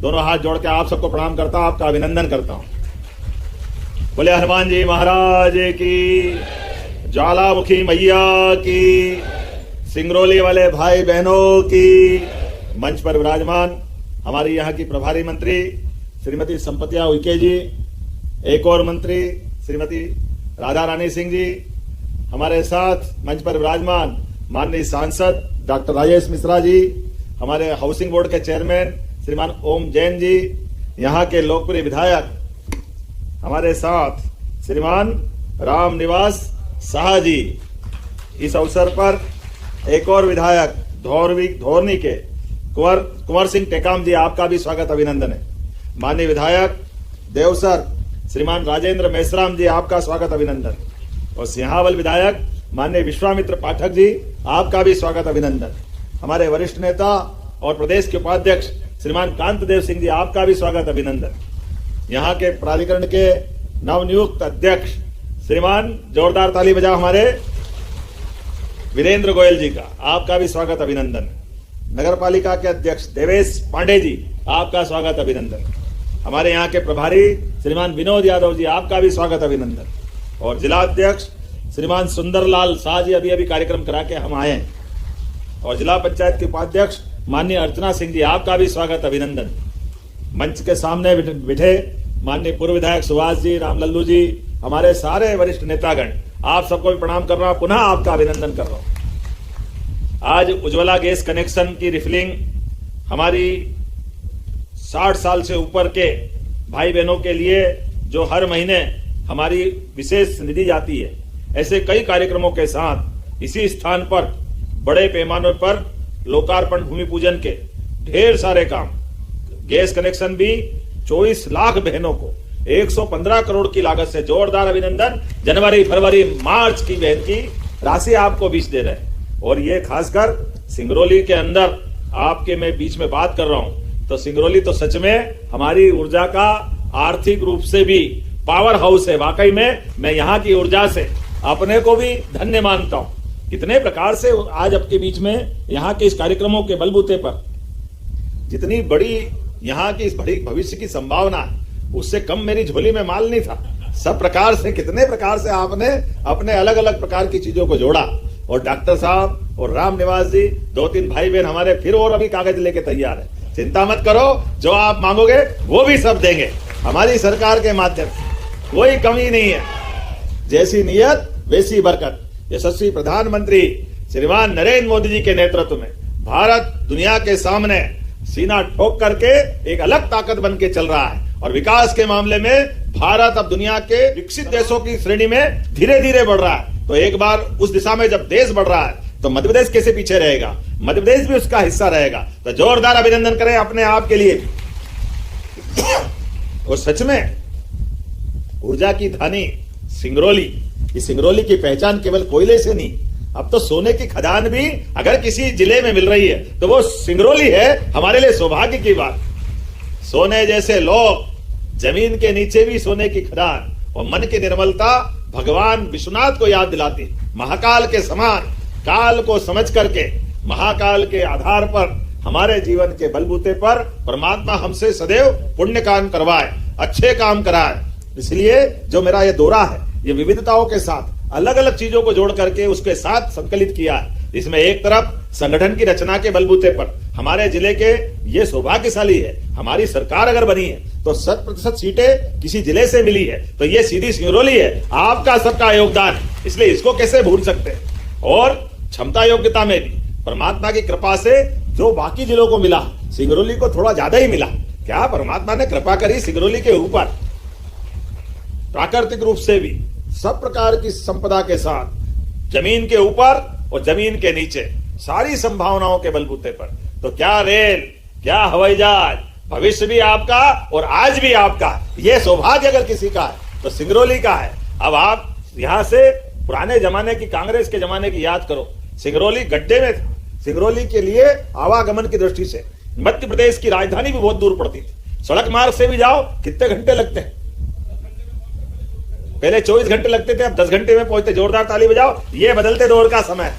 दोनों हाथ जोड़ के आप सबको प्रणाम करता हूं, आपका अभिनंदन करता हूं। बोले हनुमान जी महाराज की, ज्वालामुखी मैया की, सिंगरौली वाले भाई बहनों की। मंच पर विराजमान हमारी यहाँ की प्रभारी मंत्री श्रीमती संपतिया उइके जी, एक और मंत्री श्रीमती राधा रानी सिंह जी, हमारे साथ मंच पर विराजमान माननीय सांसद डॉक्टर राजेश मिश्रा जी, हमारे हाउसिंग बोर्ड के चेयरमैन श्रीमान ओम जैन जी, यहाँ के लोकप्रिय विधायक हमारे साथ श्रीमान राम निवास शाह जी। इस अवसर पर एक और विधायक धोरनी के कुंवर सिंह टेकाम जी, आपका भी स्वागत अभिनंदन है। माननीय विधायक देवसर श्रीमान राजेंद्र मेश्राम जी, आपका स्वागत अभिनंदन। और सिंहावल विधायक माननीय विश्वामित्र पाठक जी, आपका भी स्वागत अभिनंदन। हमारे वरिष्ठ नेता और प्रदेश के उपाध्यक्ष श्रीमान कांत देव सिंह जी, आपका भी स्वागत अभिनंदन। यहाँ के प्राधिकरण के नवनियुक्त अध्यक्ष श्रीमान, जोरदार ताली बजाओ हमारे वीरेंद्र गोयल जी का, आपका भी स्वागत अभिनंदन। नगर पालिका के अध्यक्ष देवेश पांडे जी, आपका स्वागत अभिनंदन। हमारे यहाँ के प्रभारी श्रीमान विनोद यादव जी, आपका भी स्वागत अभिनंदन। और जिला अध्यक्ष श्रीमान सुंदरलाल शाह जी अभी अभी कार्यक्रम करा के हम आए हैं। और जिला पंचायत के उपाध्यक्ष माननीय अर्चना सिंह जी, आपका भी स्वागत अभिनंदन। मंच के सामने बैठे माननीय पूर्व विधायक सुभाष जी, रामलल्लू जी, हमारे सारे वरिष्ठ नेतागण, आप सबको भी प्रणाम कर रहा हूं, पुनः आपका अभिनंदन कर रहा हूं। आज उज्ज्वला गैस कनेक्शन की रिफिलिंग हमारी 60 साल से ऊपर के भाई बहनों के लिए जो हर महीने हमारी विशेष निधि जाती है, ऐसे कई कार्यक्रमों के साथ इसी स्थान पर बड़े पैमाने पर लोकार्पण भूमि पूजन के ढेर सारे काम, गैस कनेक्शन भी 24 लाख बहनों को 115 करोड़ की लागत से, जोरदार अभिनंदन। जनवरी फरवरी मार्च की बहन की राशि आपको बीच दे रहे हैं। और ये खासकर सिंगरौली के अंदर आपके मैं बीच में बात कर रहा हूं, तो सिंगरौली तो सच में हमारी ऊर्जा का आर्थिक रूप से भी पावर हाउस है। वाकई में मैं यहाँ की ऊर्जा से अपने को भी धन्य मानता हूं। कितने प्रकार से आज आपके बीच में यहाँ के इस कार्यक्रमों के बलबूते पर जितनी बड़ी यहाँ की इस बड़ी भविष्य की संभावना है, उससे कम मेरी झोली में माल नहीं था। सब प्रकार से, कितने प्रकार से आपने अपने अलग अलग प्रकार की चीजों को जोड़ा। और डॉक्टर साहब और राम निवास जी, 2-3 भाई बहन हमारे फिर और अभी कागज लेके तैयार है। चिंता मत करो, जो आप मांगोगे वो भी सब देंगे हमारी सरकार के माध्यम से, कोई कमी नहीं है। जैसी नीयत वैसी बरकत। यशस्वी प्रधानमंत्री श्रीमान नरेंद्र मोदी जी के नेतृत्व में भारत दुनिया के सामने सीना ठोक करके एक अलग ताकत बन के चल रहा है। और विकास के मामले में भारत अब दुनिया के विकसित देशों की श्रेणी में धीरे धीरे बढ़ रहा है। तो एक बार उस दिशा में जब देश बढ़ रहा है, तो मध्य प्रदेश कैसे पीछे रहेगा? मध्य प्रदेश भी उसका हिस्सा रहेगा। तो जोरदार अभिनंदन करें अपने आप के लिए। और सच में ऊर्जा की धानी सिंगरौली, इस सिंगरौली की पहचान केवल कोयले से नहीं, अब तो सोने की खदान भी अगर किसी जिले में मिल रही है तो वो सिंगरौली है। हमारे लिए सौभाग्य की बात। सोने जैसे लोग, जमीन के नीचे भी सोने की खदान, और मन की निर्मलता भगवान विश्वनाथ को याद दिलाती। महाकाल के समान काल को समझ करके, महाकाल के आधार पर हमारे जीवन के बलबूते पर परमात्मा हमसे सदैव पुण्य काम करवाए, अच्छे काम कराए। इसलिए जो मेरा ये दौरा है, ये विविधताओं के साथ अलग अलग चीजों को जोड़ करके उसके साथ संकलित किया है। इसमें एक तरफ संगठन की रचना के बलबूते पर हमारे जिले के ये सौभाग्यशाली है, हमारी सरकार अगर बनी है तो 100% सीटें किसी जिले से मिली है, तो ये सीधी सिंगरौली है। आपका सबका योगदान, इसलिए इसको कैसे भूल सकते हैं। और क्षमता योग्यता में भी परमात्मा की कृपा से जो बाकी जिलों को मिला, सिंगरौली को थोड़ा ज्यादा ही मिला। क्या परमात्मा ने कृपा करी सिंगरौली के ऊपर, प्राकृतिक रूप से भी सब प्रकार की संपदा के साथ, जमीन के ऊपर और जमीन के नीचे, सारी संभावनाओं के बलबूते पर। तो क्या रेल, क्या हवाई जहाज, भविष्य भी आपका और आज भी आपका। ये सौभाग्य अगर किसी का है तो सिंगरौली का है। अब आप यहां से पुराने जमाने की, कांग्रेस के जमाने की याद करो। सिंगरौली गड्ढे में था। सिंगरौली के लिए आवागमन की दृष्टि से मध्य प्रदेश की राजधानी भी बहुत दूर पड़ती थी। सड़क मार्ग से भी जाओ, कितने घंटे लगते हैं? पहले 24 घंटे लगते थे, अब 10 घंटे में पहुंचते। जोरदार ताली बजाओ। ये बदलते दौर का समय।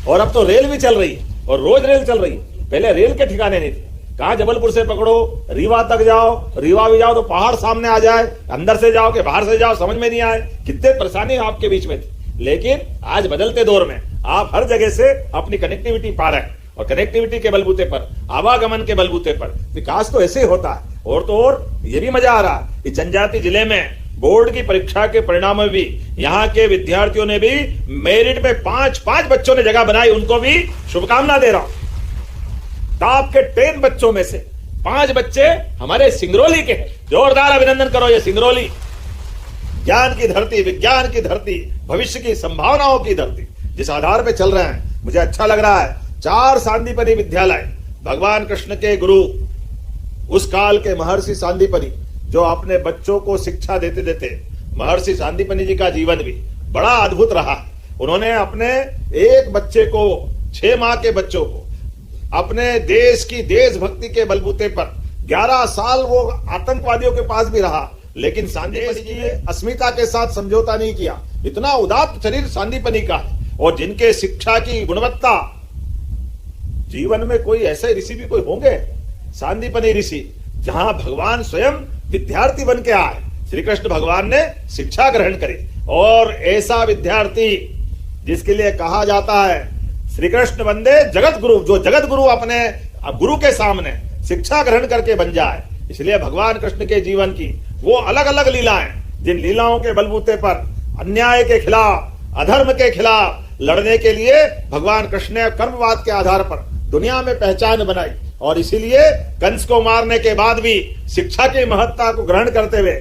और अब तो रेल भी चल रही है, और रोज रेल चल रही है। पहले रेल के ठिकाने नहीं थे। कहाँ जबलपुर से पकड़ो, रीवा तक जाओ, रीवा भी जाओ तो पहाड़ सामने आ जाए, अंदर से जाओ कि बाहर से जाओ समझ में नहीं आए, कितने परेशानी आपके बीच में थी। लेकिन आज बदलते दौर में आप हर जगह से अपनी कनेक्टिविटी पा रहे हैं, और कनेक्टिविटी के बलबूते पर, आवागमन के बलबूते पर विकास तो ऐसे ही होता है। और तो और ये भी मजा आ रहा है कि जनजाति जिले में बोर्ड की परीक्षा के परिणाम में भी यहाँ के विद्यार्थियों ने भी मेरिट में 5 बच्चों ने जगह बनाई, उनको भी शुभकामना दे रहा हूं। टॉप के 10 बच्चों में से 5 बच्चे हमारे सिंगरौली के। जोरदार अभिनंदन करो ये सिंगरौली, ज्ञान की धरती, विज्ञान की धरती, भविष्य की संभावनाओं की धरती, जिस आधार पे चल रहे हैं मुझे अच्छा लग रहा है। 4 सांदीपनि विद्यालय, भगवान कृष्ण के गुरु, उस काल के महर्षि सांदीपनि, जो अपने बच्चों को शिक्षा देते देते, महर्षि सांदीपनि जी का जीवन भी बड़ा अद्भुत रहा। उन्होंने अपने एक बच्चे को, 6 माह के बच्चों को, अपने देश की देशभक्ति के बलबूते पर 11 साल वो आतंकवादियों के पास भी रहा, लेकिन सांदीपनि जी ने अस्मिता के साथ समझौता नहीं किया। इतना उदात्त शरीर सांदीपनि का है, और जिनके शिक्षा की गुणवत्ता, जीवन में कोई ऐसे ऋषि भी कोई होंगे, सांदीपनि ऋषि, जहां भगवान स्वयं विद्यार्थी बन के आए, श्री कृष्ण भगवान ने शिक्षा ग्रहण करी। और ऐसा विद्यार्थी जिसके लिए कहा जाता है श्री कृष्ण वंदे जगत गुरु, जो जगत गुरु अपने गुरु के सामने शिक्षा ग्रहण करके बन जाए। इसलिए भगवान कृष्ण के जीवन की वो अलग अलग लीलाएं, जिन लीलाओं के बलबूते पर अन्याय के खिलाफ, अधर्म के खिलाफ लड़ने के लिए भगवान कृष्ण ने कर्मवाद के आधार पर दुनिया में पहचान बनाई। और इसीलिए कंस को मारने के बाद भी शिक्षा की महत्ता को ग्रहण करते हुए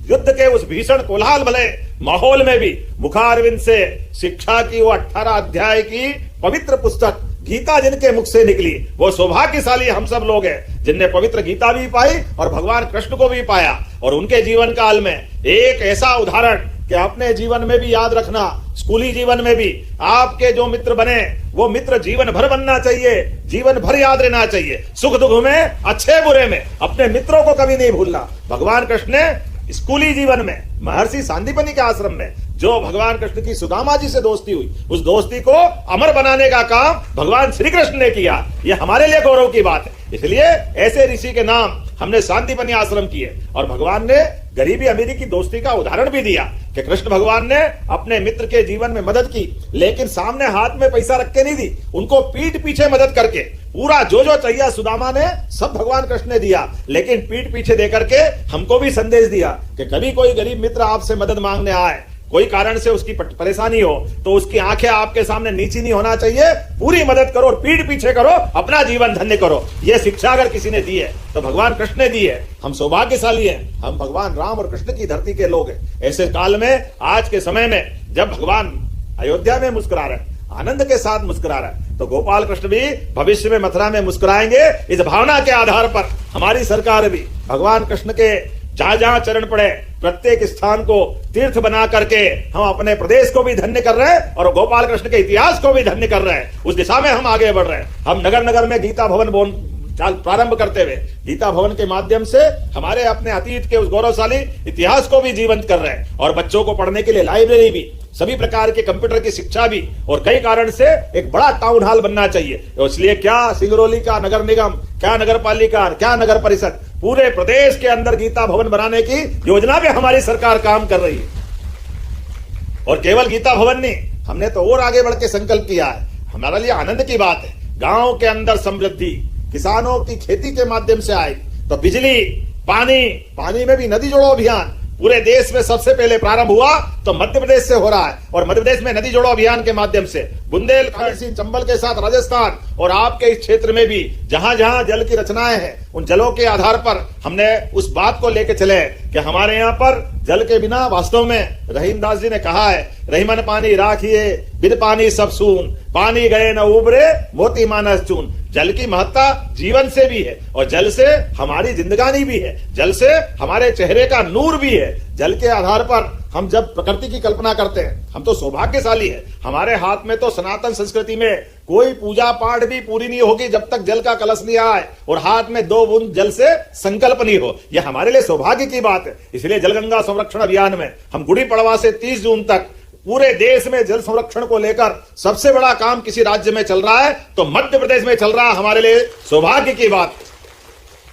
युद्ध के उस भीषण कोलाहल भले माहौल में भी मुखारविंद से शिक्षा की वो 18 अध्याय की पवित्र पुस्तक गीता जिनके मुख से निकली, वो सौभाग्यशाली हम सब लोग हैं जिनने पवित्र गीता भी पाई और भगवान कृष्ण को भी पाया। और उनके जीवन काल में एक ऐसा उदाहरण कि अपने जीवन में भी याद रखना, स्कूली जीवन में भी आपके जो मित्र बने वो मित्र जीवन भर बनना चाहिए, जीवन भर याद रहना चाहिए। सुख दुख में, अच्छे बुरे में अपने मित्रों को कभी नहीं भूलना। भगवान कृष्ण ने स्कूली जीवन में महर्षि सांदीपनि के आश्रम में जो भगवान कृष्ण की सुदामा जी से दोस्ती हुई, उस दोस्ती को अमर बनाने का काम भगवान श्री कृष्ण ने किया। यह हमारे लिए गौरव की बात है। इसलिए ऐसे ऋषि के नाम हमने सांदीपनि आश्रम किए। और भगवान ने गरीबी अमीरी की दोस्ती का उदाहरण भी दिया कि कृष्ण भगवान ने अपने मित्र के जीवन में मदद की, लेकिन सामने हाथ में पैसा रख के नहीं दी, उनको पीठ पीछे मदद करके पूरा जो चाहिए सुदामा ने सब भगवान कृष्ण ने दिया, लेकिन पीठ पीछे दे करके हमको भी संदेश दिया कि कभी कोई गरीब मित्र आपसे मदद मांगने आए, कोई कारण से उसकी परेशानी हो, तो उसकी आंखें आपके सामने नीची नहीं होना चाहिए, पूरी मदद करो और पीठ पीछे करो, अपना जीवन धन्य करो। यह शिक्षा अगर किसी ने दी है तो भगवान कृष्ण ने दी है। हम सौभाग्यशाली हैं, हम भगवान राम और कृष्ण की धरती के लोग हैं। ऐसे काल में, आज के समय में जब भगवान अयोध्या में मुस्कुरा रहे हैं, आनंद के साथ मुस्कुरा रहा है, तो गोपाल कृष्ण भी भविष्य में मथुरा में मुस्कुराएंगे। इस भावना के आधार पर हमारी सरकार भी भगवान कृष्ण के जहां जहां चरण पड़े प्रत्येक स्थान को तीर्थ बना करके हम अपने प्रदेश को भी धन्य कर रहे हैं और गोपाल कृष्ण के इतिहास को भी धन्य कर रहे हैं। उस दिशा में हम आगे बढ़ रहे हैं। हम नगर नगर में गीता भवन प्रारंभ करते हुए गीता भवन के माध्यम से हमारे अपने अतीत के उस गौरवशाली इतिहास को भी जीवंत कर रहे हैं। और बच्चों को पढ़ने के लिए लाइब्रेरी भी, सभी प्रकार के कंप्यूटर की शिक्षा भी, और कई कारण से एक बड़ा टाउन हॉल बनना चाहिए। इसलिए क्या सिंगरौली का नगर निगम, क्या नगर पालिका, क्या नगर परिषद, पूरे प्रदेश के अंदर गीता भवन बनाने की योजना में हमारी सरकार काम कर रही है। और केवल गीता भवन नहीं, हमने तो और आगे बढ़ के संकल्प किया है। हमारे लिए आनंद की बात है, गांव के अंदर समृद्धि किसानों की खेती के माध्यम से आए, तो बिजली, पानी में भी नदी जोड़ो अभियान पूरे देश में सबसे पहले प्रारंभ हुआ तो मध्य प्रदेश से हो रहा है। और मध्य प्रदेश में नदी जोड़ो अभियान के माध्यम से बुंदेलखंड, चंबल के साथ राजस्थान और आपके इस क्षेत्र में भी जहां जहां जल की रचनाएं हैं, उन जलों के आधार पर हमने उस बात को लेकर चले कि हमारे यहाँ पर जल के बिना वास्तव में, रहीमदास जी ने कहा है, रहीमन पानी राखिए बिन पानी सब सून, पानी गए न उबरे मोती मानस चून। जल की महत्ता जीवन से भी है और जल से हमारी जिंदगानी भी है, जल से हमारे चेहरे का नूर भी है। जल के आधार पर हम जब प्रकृति की कल्पना करते हैं, हम तो सौभाग्यशाली है। हमारे हाथ में तो सनातन संस्कृति में कोई पूजा पाठ भी पूरी नहीं होगी जब तक जल का कलश नहीं आए और हाथ में 2 बूंद जल से संकल्प नहीं हो। यह हमारे लिए सौभाग्य की बात है। इसलिए जलगंगा संरक्षण अभियान में हम गुड़ी पड़वा से 30 जून तक पूरे देश में जल संरक्षण को लेकर सबसे बड़ा काम किसी राज्य में चल रहा है तो मध्य प्रदेश में चल रहा है। हमारे लिए सौभाग्य की बात।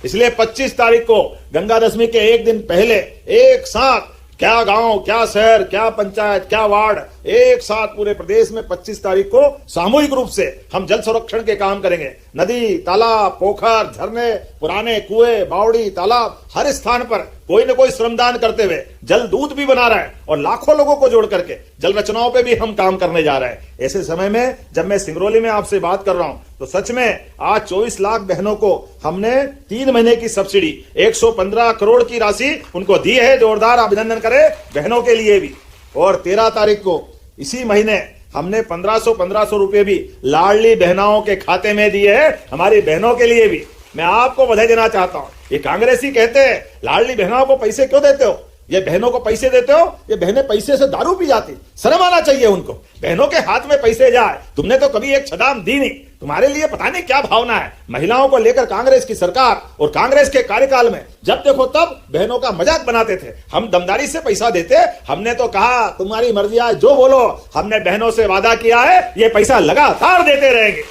इसलिए 25 तारीख को गंगा दशमी के एक दिन पहले एक साथ क्या गांव, क्या शहर, क्या पंचायत, क्या वार्ड, एक साथ पूरे प्रदेश में 25 तारीख को सामूहिक रूप से हम जल संरक्षण के काम करेंगे। नदी, तालाब, पोखर, झरने, पुराने कुएं, बावड़ी, तालाब, हर स्थान पर कोई न कोई श्रमदान करते हुए जल दूत भी बना रहा है और लाखों लोगों को जोड़ करके जल रचनाओं पे भी हम काम करने जा रहे हैं। ऐसे समय में जब मैं सिंगरौली में आपसे बात कर रहा हूं तो सच में आज 24 लाख बहनों को हमने 3 महीने की सब्सिडी 115 करोड़ की राशि उनको दी है। जोरदार अभिनंदन करें बहनों के लिए भी। और 13 तारीख को इसी महीने हमने 1500 रुपए भी लाडली बहनाओं के खाते में दिए हैं, हमारी बहनों के लिए भी। मैं आपको बधाई देना चाहता हूं। ये कांग्रेसी कहते हैं लाडली बहनों को पैसे क्यों देते हो, ये बहनों को पैसे देते हो, ये बहनें पैसे से दारू पी जाती। शर्म आना चाहिए उनको। बहनों के हाथ में पैसे जाए, तुमने तो कभी एक छदाम दी नहीं। तुम्हारे लिए पता नहीं क्या भावना है। महिलाओं को लेकर कांग्रेस की सरकार और कांग्रेस के कार्यकाल में जब देखो तब बहनों का मजाक बनाते थे। हम दमदारी से पैसा देते, हमने तो कहा तुम्हारी मर्जी है जो बोलो, हमने बहनों से वादा किया है ये पैसा लगातार देते रहेंगे।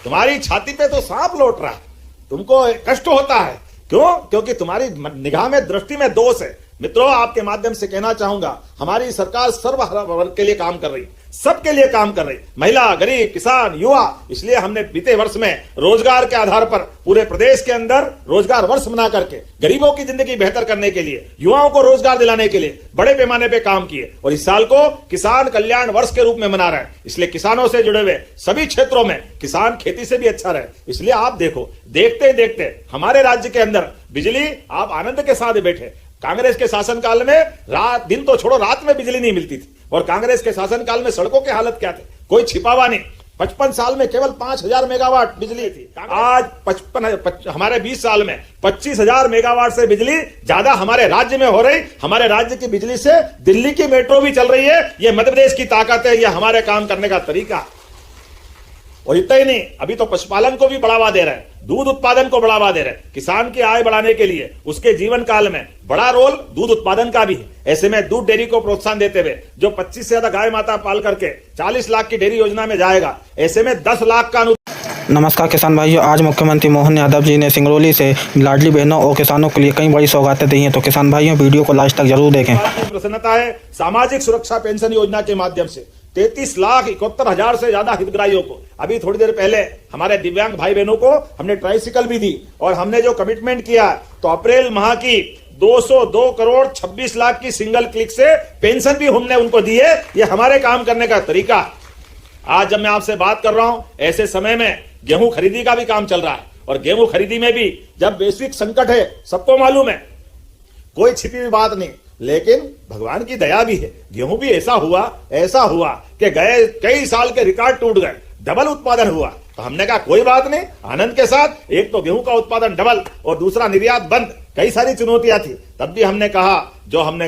तुम्हारी छाती पे तो सांप लौट रहा है, तुमको कष्ट होता है। क्यों? क्योंकि तुम्हारी निगाह में, दृष्टि में दोष है। मित्रों, आपके माध्यम से कहना चाहूंगा हमारी सरकार सर्व वर्ग के लिए काम कर रही, सबके लिए काम कर रही, महिला, गरीब, किसान, युवा। इसलिए हमने बीते वर्ष में रोजगार के आधार पर पूरे प्रदेश के अंदर रोजगार वर्ष बना करके गरीबों की जिंदगी बेहतर करने के लिए, युवाओं को रोजगार दिलाने के लिए बड़े पैमाने पे काम किए। और इस साल को किसान कल्याण वर्ष के रूप में मना रहे हैं। इसलिए किसानों से जुड़े हुए सभी क्षेत्रों में किसान खेती से भी अच्छा रहे। इसलिए आप देखो, देखते देखते हमारे राज्य के अंदर बिजली आप आनंद के साथ बैठे। कांग्रेस के शासनकाल में रात दिन तो छोड़ो, रात में बिजली नहीं मिलती थी। और कांग्रेस के शासनकाल में सड़कों की हालत क्या थी, कोई छिपावा नहीं। 55 साल में केवल 5000 मेगावाट बिजली थी। आज हमारे 20 साल में 25,000 मेगावाट से बिजली ज्यादा हमारे राज्य में हो रही। हमारे राज्य की बिजली से दिल्ली की मेट्रो भी चल रही है। ये मध्य प्रदेश की ताकत है, ये हमारे काम करने का तरीका। और इतना ही नहीं, अभी तो पशुपालन को भी बढ़ावा दे रहे हैं, दूध उत्पादन को बढ़ावा दे रहे हैं। किसान की आय बढ़ाने के लिए उसके जीवन काल में बड़ा रोल दूध उत्पादन का भी है। ऐसे में दूध डेयरी को प्रोत्साहन देते हुए जो 25 से ज्यादा गाय माता पाल करके 40 लाख की डेयरी योजना में जाएगा, ऐसे में 10 लाख का नमस्कार किसान भाइयों, आज मुख्यमंत्री मोहन यादव जी ने सिंगरौली से लाडली बहनों और किसानों के लिए कई बड़ी सौगातें दी हैं। तो किसान भाइयों वीडियो को लास्ट तक जरूर देखें। प्रसन्नता है सामाजिक सुरक्षा पेंशन योजना के माध्यम से 33,71,000 से ज्यादा हितग्राहियों को। अभी थोड़ी देर पहले हमारे दिव्यांग भाई बहनों को हमने ट्राइसिकल भी दी। और हमने जो कमिटमेंट किया तो अप्रैल माह की 202 करोड़ 26 लाख की सिंगल क्लिक से पेंशन भी हमने उनको दी है। ये हमारे काम करने का तरीका। आज जब मैं आपसे बात कर रहा हूं, ऐसे समय में गेहूं खरीदी का भी काम चल रहा है। और गेहूं खरीदी में भी जब वैश्विक संकट है, सबको मालूम है, कोई छिपी हुई बात नहीं, लेकिन भगवान की दया भी है। गेहूं भी ऐसा हुआ कि गए कई साल के रिकॉर्ड टूट गए, डबल उत्पादन हुआ। तो हमने कहा कोई बात नहीं, आनंद के साथ। एक तो गेहूं का उत्पादन डबल और दूसरा निर्यात बंद, कई सारी चुनौतियां थी। तब भी हमने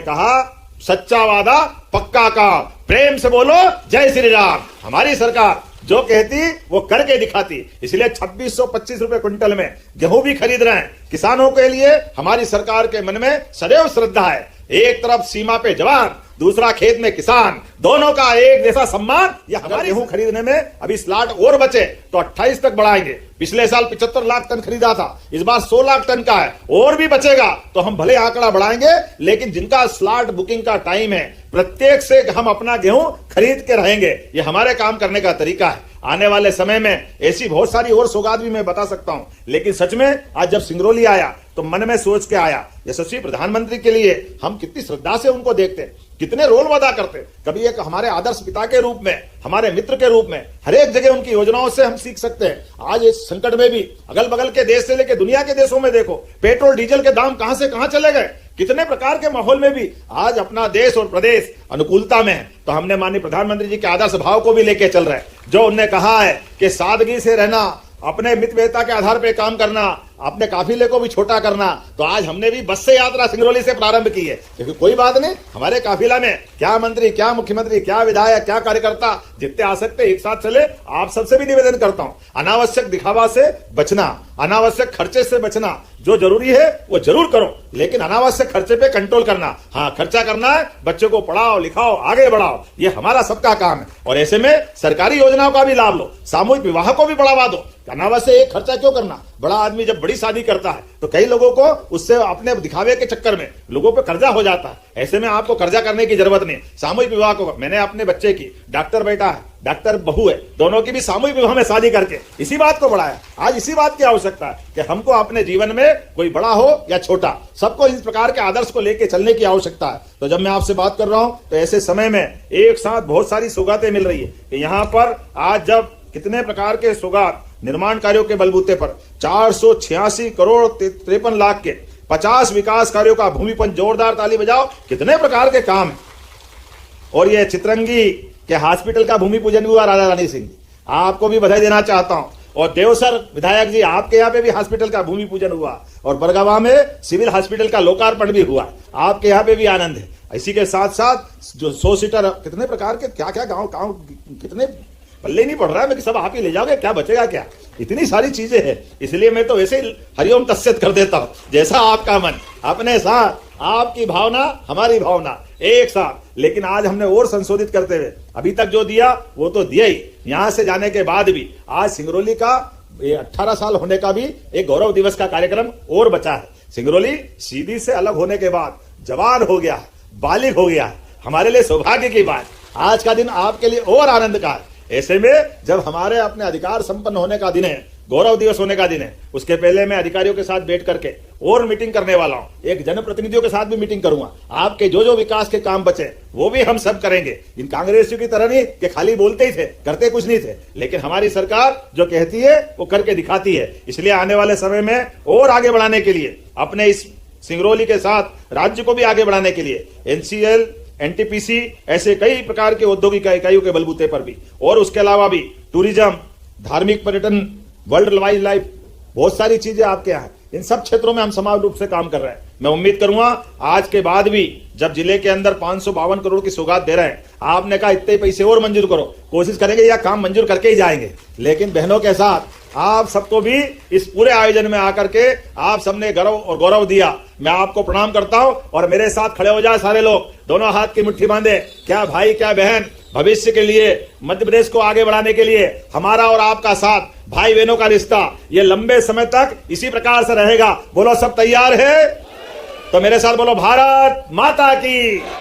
कहा सच्चा वादा पक्का काम, प्रेम से बोलो जय श्री राम। हमारी सरकार जो कहती वो करके दिखाती। इसलिए 2625 रुपए क्विंटल में गेहूं भी खरीद रहे हैं। किसानों के लिए हमारी सरकार के मन में सदैव श्रद्धा है। एक तरफ सीमा पे जवान, दूसरा खेत में किसान, दोनों का एक जैसा सम्मान। यह हमारे गेहूं खरीदने में अभी स्लॉट और बचे तो 28 तक बढ़ाएंगे। पिछले साल 75 लाख टन खरीदा था, इस बार 100 लाख टन का है, और भी बचेगा तो हम भले आंकड़ा बढ़ाएंगे। लेकिन जिनका स्लॉट बुकिंग का टाइम है, प्रत्येक से हम अपना गेहूं खरीद के रहेंगे। ये हमारे काम करने का तरीका है। आने वाले समय में ऐसी बहुत सारी और सौगात भी मैं बता सकता हूं। लेकिन सच में आज जब सिंगरौली आया तो मन में सोच के आया, यशस्वी प्रधानमंत्री के लिए हम कितनी श्रद्धा से उनको देखते, कितने रोल अदा करते। कभी एक हमारे आदर्श पिता के रूप में, हमारे मित्र के रूप में, हर एक जगह उनकी योजनाओं से हम सीख सकते हैं। आज इस संकट में भी अगल बगल के देश से लेकर दुनिया के देशों में देखो, पेट्रोल डीजल के दाम कहां से कहां चले गए। कितने प्रकार के माहौल में भी आज अपना देश और प्रदेश अनुकूलता में है। तो हमने माननीय प्रधानमंत्री जी के आदर्श भाव को भी लेके चल रहे हैं। जो उन्होंने कहा है कि सादगी से रहना, अपने मितव्ययिता के आधार पर काम करना, अपने काफिले को भी छोटा करना। तो आज हमने भी बस से यात्रा सिंगरौली से प्रारंभ की है। क्योंकि कोई बात नहीं, हमारे काफिला में क्या मंत्री, क्या मुख्यमंत्री, क्या विधायक, क्या कार्यकर्ता, जितने आ सकते एक साथ चले। आप सबसे भी निवेदन करता हूं, अनावश्यक दिखावा से बचना, अनावश्यक खर्चे से बचना। जो जरूरी है वो जरूर करो, लेकिन अनावश्यक खर्चे पे कंट्रोल करना। हाँ, खर्चा करना है, बच्चों को पढ़ाओ लिखाओ आगे बढ़ाओ, ये हमारा सबका काम है। और ऐसे में सरकारी योजनाओं का भी लाभ लो, सामूहिक विवाह को भी बढ़ावा दो। अनावश्यक एक खर्चा क्यों करना। बड़ा आदमी जब बड़ी शादी करता है तो कई लोगों को उससे अपने दिखावे के चक्कर में लोगों पे कर्जा हो जाता है। ऐसे में आपको कर्जा करने की जरूरत नहीं। सामूहिक विवाह को मैंने अपने बच्चे की, डॉक्टर बेटा है, डॉक्टर बहू है, दोनों की भी सामूहिक विवाह में शादी करके इसी बात को बढ़ाया। आज इसी बात की आवश्यकता है कि हमको अपने जीवन में कोई बड़ा हो या छोटा, सबको इस प्रकार के आदर्श को लेकर चलने की आवश्यकता है। तो जब मैं आपसे बात कर रहा हूं तो ऐसे समय में एक साथ बहुत सारी सौगातें मिल रही है कि यहाँ पर आज जब कितने प्रकार के सौगात निर्माण कार्यों के बलबूते पर 486 करोड़ 53 लाख के 50 विकास कार्यों का भूमिपूजन, जोरदार ताली बजाओ, कितने प्रकार के काम है। और ये चित्रंगी के हॉस्पिटल का भूमि पूजन भी हुआ राजा रानी सिंह, आपको भी बधाई देना चाहता हूं। और देवसर विधायक जी, आपके यहाँ पे भी हॉस्पिटल का भूमि पूजन हुआ और बरगवा में सिविल हॉस्पिटल का लोकार्पण भी हुआ, आपके यहाँ पे भी आनंद है। इसी के साथ साथ जो 100 सीटर, कितने प्रकार के क्या क्या गांव कितने पल्ले नहीं पड़ रहा है, मैं सब आप ही ले जाओगे, क्या बचेगा क्या, इतनी सारी चीजें हैं। इसलिए मैं तो वैसे ही हरिओम तस्सत कर देता हूं, जैसा आपका मन अपने साथ, आपकी भावना हमारी भावना एक साथ। लेकिन आज हमने और संशोधित करते हुए अभी तक जो दिया वो तो दिया ही, यहां से जाने के बाद भी आज सिंगरौली का 18 साल होने का भी एक गौरव दिवस का कार्यक्रम और बचा है। सिंगरौली सीधी से अलग होने के बाद जवान हो गया है, बालिग हो गया है, हमारे लिए सौभाग्य की बात। आज का दिन आपके लिए और आनंद का है। ऐसे में जब हमारे अपने अधिकार संपन्न होने का दिन है, गौरव दिवस होने का दिन है, उसके पहले मैं अधिकारियों के साथ बैठ करके और मीटिंग करने वाला हूं। एक जनप्रतिनिधियों के साथ भी मीटिंग करूंगा। आपके जो जो विकास के काम बचे वो भी हम सब करेंगे। इन कांग्रेसियों की तरह नहीं कि खाली बोलते ही थे, करते कुछ नहीं थे, लेकिन हमारी सरकार जो कहती है वो करके दिखाती है। इसलिए आने वाले समय में और आगे बढ़ाने के लिए, अपने इस सिंगरौली के साथ राज्य को भी आगे बढ़ाने के लिए NCL, NTPC, ऐसे कई प्रकार के औद्योगिक इकाइयों के बलबूते पर भी, और उसके अलावा भी टूरिज्म, धार्मिक पर्यटन, वर्ल्ड वाइल्ड लाइफ, बहुत सारी चीजें आपके यहाँ, इन सब क्षेत्रों में हम समान रूप से काम कर रहे हैं। मैं उम्मीद करूंगा आज के बाद भी जब जिले के अंदर 552 करोड़ की सौगात दे रहे हैं, आपने कहा इतने पैसे और मंजूर करो, कोशिश करेंगे या काम मंजूर करके ही जाएंगे। लेकिन बहनों के साथ आप सबको भी इस पूरे आयोजन में आकर के आप सबने गर्व और गौरव दिया, मैं आपको प्रणाम करता हूं। और मेरे साथ खड़े हो जाए सारे लोग, दोनों हाथ की मुट्ठी बांधे, क्या भाई क्या बहन, भविष्य के लिए, मध्य प्रदेश को आगे बढ़ाने के लिए हमारा और आपका साथ, भाई बहनों का रिश्ता ये लंबे समय तक इसी प्रकार से रहेगा। बोलो सब तैयार है? तो मेरे साथ बोलो भारत माता की।